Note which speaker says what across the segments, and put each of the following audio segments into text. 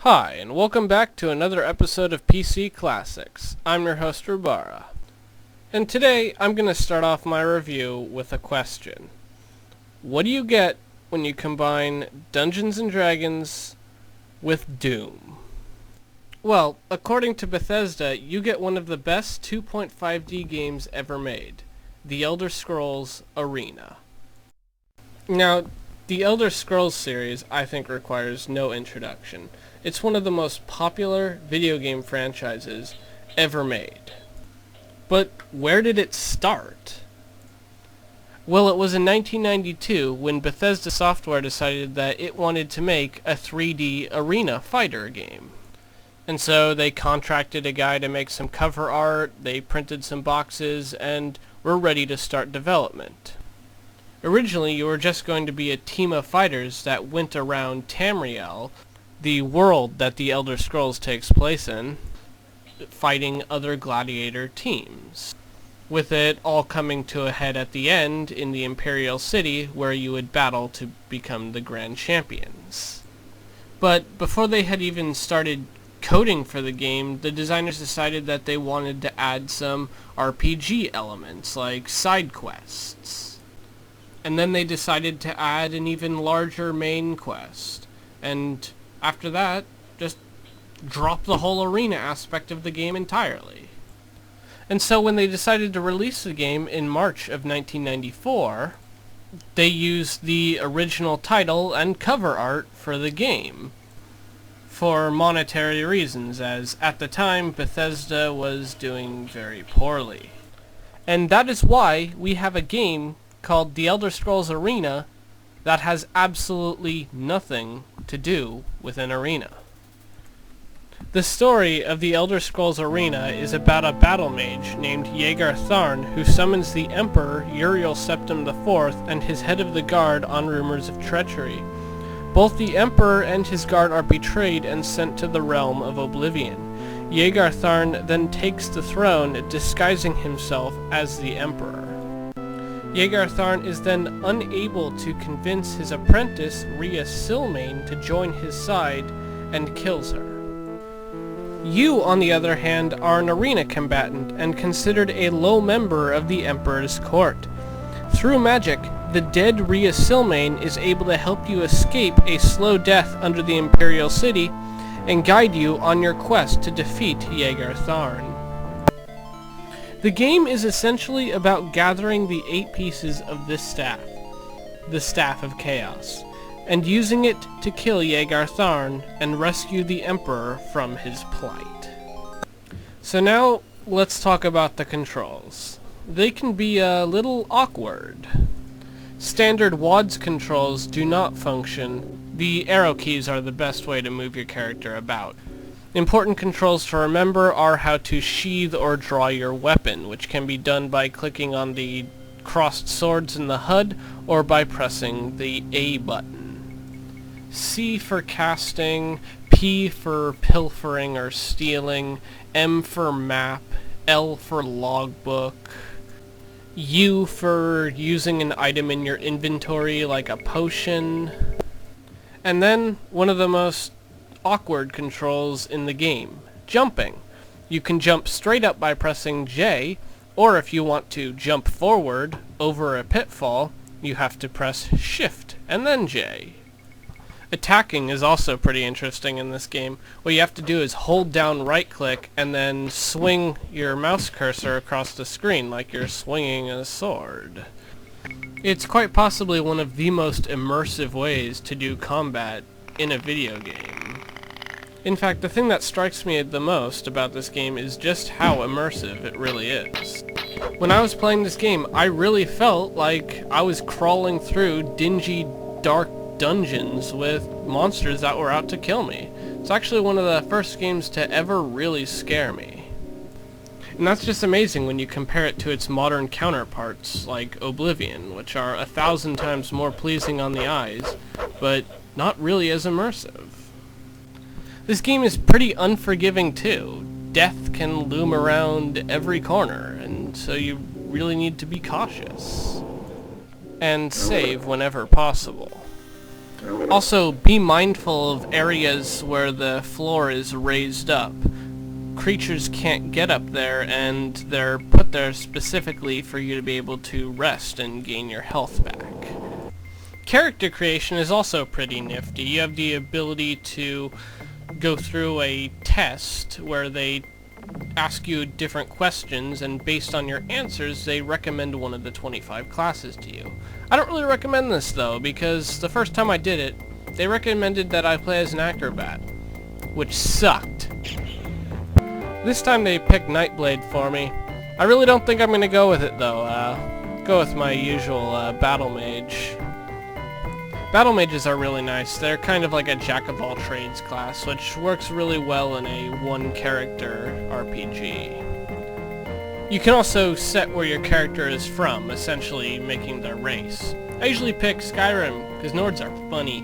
Speaker 1: Hi, and welcome back to another episode of PC Classics. I'm your host, Rubara. And today, I'm going to start off my review with a question. What do you get when you combine Dungeons & Dragons with Doom? Well, according to Bethesda, you get one of the best 2.5D games ever made, The Elder Scrolls Arena. Now, the Elder Scrolls series, I think, requires no introduction. It's one of the most popular video game franchises ever made. But where did it start? Well, it was in 1992 when Bethesda Software decided that it wanted to make a 3D arena fighter game. And so they contracted a guy to make some cover art, they printed some boxes, and were ready to start development. Originally, you were just going to be a team of fighters that went around Tamriel, the world that the Elder Scrolls takes place in, fighting other gladiator teams. With it all coming to a head at the end in the Imperial City, where you would battle to become the Grand Champions. But before they had even started coding for the game, the designers decided that they wanted to add some RPG elements, like side quests. And then they decided to add an even larger main quest. And after that, just drop the whole arena aspect of the game entirely. And so when they decided to release the game in March of 1994, they used the original title and cover art for the game, for monetary reasons, as at the time Bethesda was doing very poorly. And that is why we have a game called The Elder Scrolls Arena that has absolutely nothing to do with an arena. The story of The Elder Scrolls Arena is about a battle mage named Yeager Tharn who summons the Emperor Uriel Septim IV and his head of the guard on rumors of treachery. Both the Emperor and his guard are betrayed and sent to the realm of oblivion. Yeager Tharn then takes the throne, disguising himself as the Emperor. Yeager Tharn is then unable to convince his apprentice, Rhea Silmain, to join his side, and kills her. You, on the other hand, are an arena combatant, and considered a low member of the Emperor's court. Through magic, the dead Rhea Silmain is able to help you escape a slow death under the Imperial City, and guide you on your quest to defeat Yeager Tharn. The game is essentially about gathering the 8 pieces of this staff, the Staff of Chaos, and using it to kill Yeager Tharn and rescue the Emperor from his plight. So now, let's talk about the controls. They can be a little awkward. Standard WASD controls do not function. The arrow keys are the best way to move your character about. Important controls to remember are how to sheath or draw your weapon, which can be done by clicking on the crossed swords in the HUD or by pressing the A button. C for casting, P for pilfering or stealing, M for map, L for logbook, U for using an item in your inventory like a potion, and then one of the most awkward controls in the game, jumping. You can jump straight up by pressing J, or if you want to jump forward over a pitfall, you have to press Shift and then J. Attacking is also pretty interesting in this game. What you have to do is hold down right click and then swing your mouse cursor across the screen like you're swinging a sword. It's quite possibly one of the most immersive ways to do combat in a video game. In fact, the thing that strikes me the most about this game is just how immersive it really is. When I was playing this game, I really felt like I was crawling through dingy, dark dungeons with monsters that were out to kill me. It's actually one of the first games to ever really scare me. And that's just amazing when you compare it to its modern counterparts, like Oblivion, which are 1,000 times more pleasing on the eyes, but not really as immersive. This game is pretty unforgiving too. Death can loom around every corner, and so you really need to be cautious. And save whenever possible. Also, be mindful of areas where the floor is raised up. Creatures can't get up there, and they're put there specifically for you to be able to rest and gain your health back. Character creation is also pretty nifty. You have the ability to go through a test where they ask you different questions, and based on your answers they recommend one of the 25 classes to you. I don't really recommend this though, because the first time I did it, they recommended that I play as an acrobat, which sucked. This time they picked Nightblade for me. I really don't think I'm going to go with it though. Go with my usual Battle Mage. Battle Mages are really nice. They're kind of like a jack-of-all-trades class, which works really well in a one-character RPG. You can also set where your character is from, essentially making their race. I usually pick Skyrim, because Nords are funny.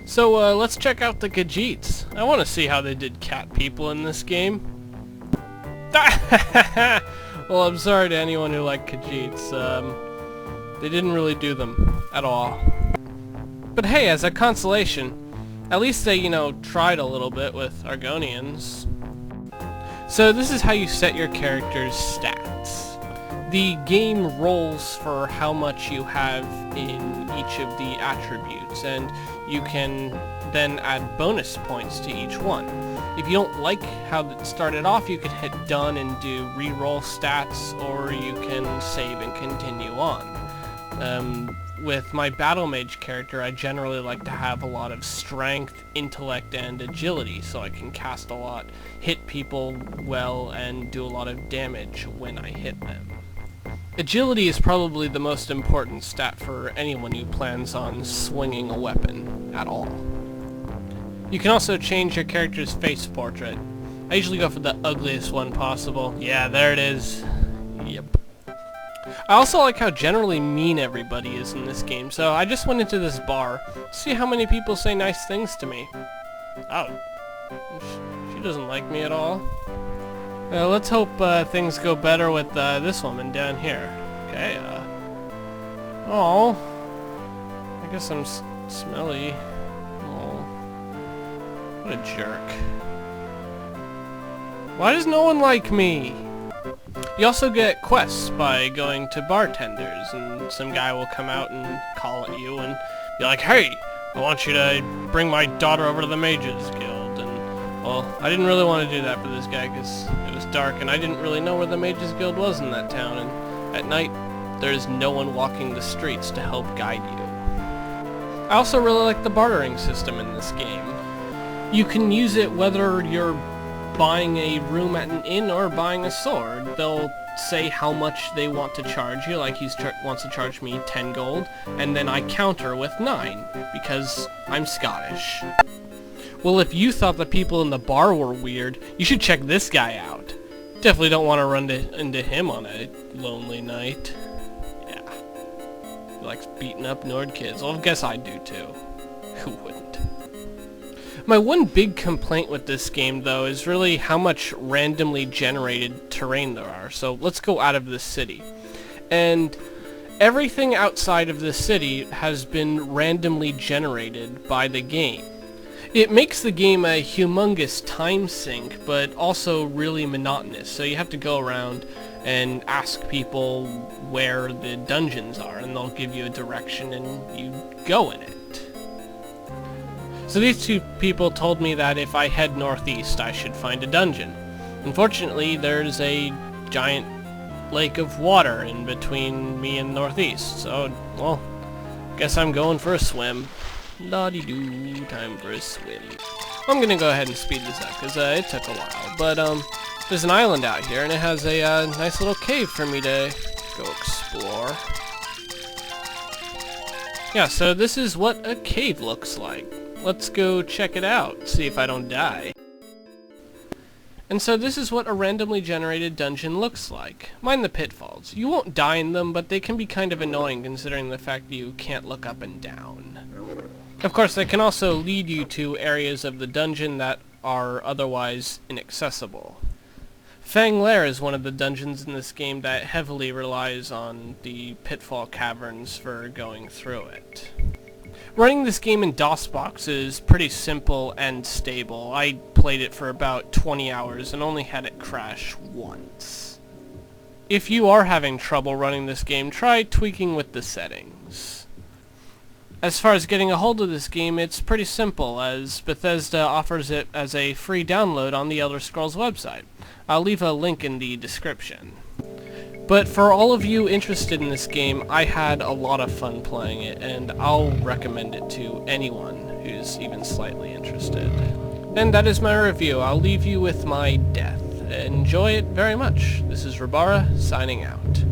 Speaker 1: So let's check out the Khajiits. I want to see how they did cat people in this game. Well, I'm sorry to anyone who liked Khajiits. They didn't really do them at all. But hey, as a consolation, at least they, tried a little bit with Argonians. So this is how you set your character's stats. The game rolls for how much you have in each of the attributes, and you can then add bonus points to each one. If you don't like how it started off, you can hit done and do reroll stats, or you can save and continue on. With my Battle Mage character, I generally like to have a lot of strength, intellect, and agility, so I can cast a lot, hit people well, and do a lot of damage when I hit them. Agility is probably the most important stat for anyone who plans on swinging a weapon at all. You can also change your character's face portrait. I usually go for the ugliest one possible. Yeah, there it is. Yep. I also like how generally mean everybody is in this game, so I just went into this bar, see how many people say nice things to me. Oh, she doesn't like me at all. Let's hope things go better with this woman down here. Okay, oh, I guess I'm smelly. Oh, what a jerk. Why does no one like me? You also get quests by going to bartenders, and some guy will come out and call at you and be like, "Hey, I want you to bring my daughter over to the Mages Guild." And, well, I didn't really want to do that for this guy because it was dark and I didn't really know where the Mages Guild was in that town, and at night there's no one walking the streets to help guide you. I also really like the bartering system in this game. You can use it whether you're buying a room at an inn or buying a sword. They'll say how much they want to charge you, like he wants to charge me 10 gold, and then I counter with 9, because I'm Scottish. Well, if you thought the people in the bar were weird, you should check this guy out. Definitely don't want to run into him on a lonely night. Yeah. He likes beating up Nord kids. Well, I guess I do too. Who wouldn't? My one big complaint with this game, though, is really how much randomly generated terrain there are. So let's go out of this city. And everything outside of this city has been randomly generated by the game. It makes the game a humongous time sink, but also really monotonous. So you have to go around and ask people where the dungeons are, and they'll give you a direction and you go in it. So these two people told me that if I head northeast, I should find a dungeon. Unfortunately, there's a giant lake of water in between me and northeast, so, well, guess I'm going for a swim. La-de-doo, time for a swim. I'm gonna go ahead and speed this up, because it took a while, but, there's an island out here, and it has a nice little cave for me to go explore. Yeah, so this is what a cave looks like. Let's go check it out, see if I don't die. And so this is what a randomly generated dungeon looks like. Mind the pitfalls. You won't die in them, but they can be kind of annoying considering the fact that you can't look up and down. Of course, they can also lead you to areas of the dungeon that are otherwise inaccessible. Fang Lair is one of the dungeons in this game that heavily relies on the pitfall caverns for going through it. Running this game in DOSBox is pretty simple and stable. I played it for about 20 hours and only had it crash once. If you are having trouble running this game, try tweaking with the settings. As far as getting a hold of this game, it's pretty simple, as Bethesda offers it as a free download on the Elder Scrolls website. I'll leave a link in the description. But for all of you interested in this game, I had a lot of fun playing it, and I'll recommend it to anyone who's even slightly interested. And that is my review. I'll leave you with my death. Enjoy it very much. This is Rabara, signing out.